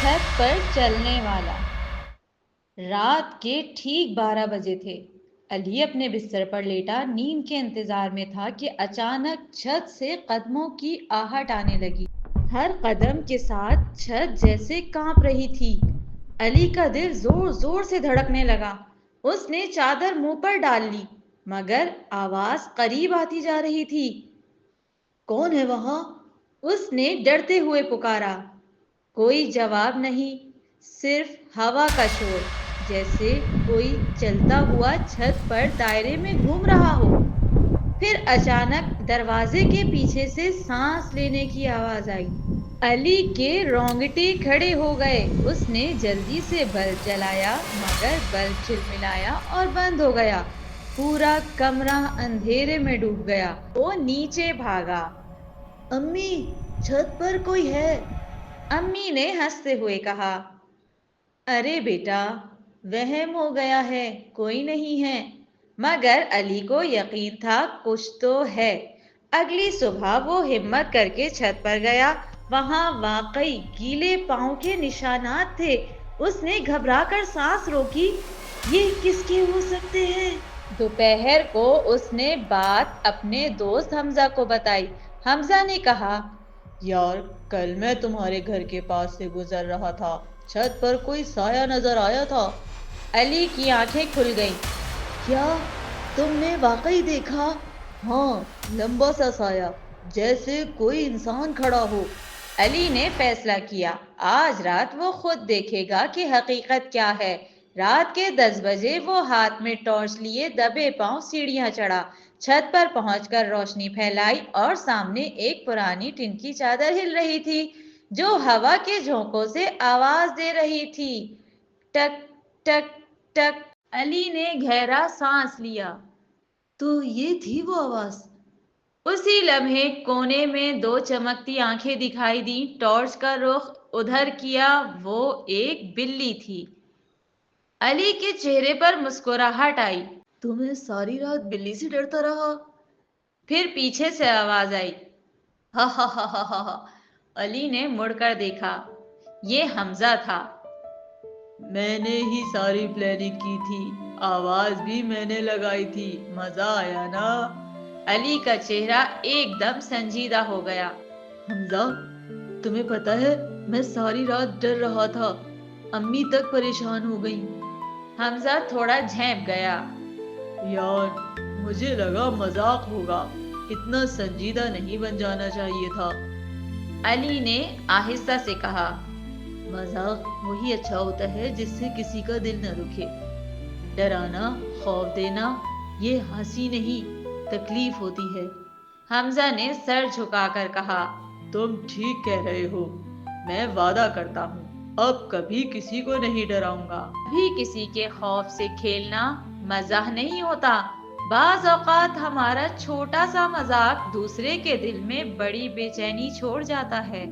چھت پر چلنے والا۔ رات کے ٹھیک 12 بجے تھے۔ علی اپنے بستر پر لیٹا نیند کے انتظار میں تھا کہ اچانک چھت سے قدموں کی آہٹ آنے لگی۔ ہر قدم کے ساتھ چھت جیسے کانپ رہی تھی۔ علی کا دل زور زور سے دھڑکنے لگا۔ اس نے چادر منہ پر ڈال لی، مگر آواز قریب آتی جا رہی تھی۔ کون ہے وہاں؟ اس نے ڈرتے ہوئے پکارا۔ کوئی جواب نہیں، صرف ہوا کا شور، جیسے کوئی چلتا ہوا چھت پر دائرے میں گھوم رہا ہو۔ پھر اچانک دروازے کے پیچھے سے سانس لینے کی آواز آئی۔ علی کے رونگٹے کھڑے ہو گئے۔ اس نے جلدی سے بلب جلایا، مگر بلب جھلملایا اور بند ہو گیا۔ پورا کمرہ اندھیرے میں ڈوب گیا۔ وہ نیچے بھاگا۔ امی، چھت پر کوئی ہے؟ امی نے ہنستے ہوئے کہا۔ ارے بیٹا، وہم ہو گیا ہے، کوئی نہیں ہے۔ مگر علی کو یقین تھا کچھ تو ہے۔ اگلی صبح وہ ہمت کر کے چھت پر گیا۔ وہاں واقعی گیلے پاؤں کے نشانات تھے۔ اس نے گھبرا کر سانس روکی۔ یہ کس کے ہو سکتے ہیں؟ دوپہر کو اس نے بات اپنے دوست حمزہ کو بتائی۔ حمزہ نے کہا، یار، کل میں تمہارے گھر کے پاس سے گزر رہا تھا، چھت پر کوئی سایہ نظر آیا تھا۔ علی کی آنکھیں کھل گئیں۔ کیا تم نے واقعی دیکھا؟ ہاں، لمبا سا سایہ، جیسے کوئی انسان کھڑا ہو۔ علی نے فیصلہ کیا، آج رات وہ خود دیکھے گا کہ حقیقت کیا ہے۔ رات کے 10 بجے وہ ہاتھ میں ٹارچ لیے دبے پاؤں سیڑھیاں چڑھا۔ چھت پر پہنچ کر روشنی پھیلائی اور سامنے ایک پرانی ٹن کی چادر ہل رہی تھی، جو ہوا کے جھونکوں سے آواز دے رہی تھی۔ ٹک ٹک ٹک۔ علی نے گہرا سانس لیا۔ تو یہ تھی وہ آواز؟ اسی لمحے کونے میں 2 چمکتی آنکھیں دکھائی دیں۔ ٹارچ کا رخ ادھر کیا، وہ ایک بلی تھی۔ علی کے چہرے پر مسکراہٹ آئی۔ تو میں ساری رات بلی سے ڈرتا رہا؟ پھر پیچھے سے آواز آئی، ہا ہا ہا ہا ہا ہا۔ علی نے مڑ کر دیکھا، یہ حمزہ تھا۔ میں نے ہی ساری پلاننگ کی تھی، آواز بھی میں نے لگائی تھی، مزہ آیا نا؟ علی کا چہرہ ایک دم سنجیدہ ہو گیا۔ حمزہ، تمہیں پتہ ہے میں ساری رات ڈر رہا تھا، امی تک پریشان ہو گئی۔ حمزہ تھوڑا جھینپ گیا۔ یار، مجھے لگا مذاق ہوگا، اتنا سنجیدہ نہیں بن جانا چاہیے تھا۔ علی نے آہستہ سے کہا، مذاق وہی اچھا ہوتا ہے جس سے کسی کا دل نہ رکھے۔ ڈرانا، خوف دینا، یہ ہنسی نہیں، تکلیف ہوتی ہے۔ حمزہ نے سر جھکا کر کہا، تم ٹھیک کہہ رہے ہو، میں وعدہ کرتا ہوں اب کبھی کسی کو نہیں ڈراؤں گا۔ بھی کسی کے خوف سے کھیلنا مزاح نہیں ہوتا۔ بعض اوقات ہمارا چھوٹا سا مذاق دوسرے کے دل میں بڑی بے چینی چھوڑ جاتا ہے۔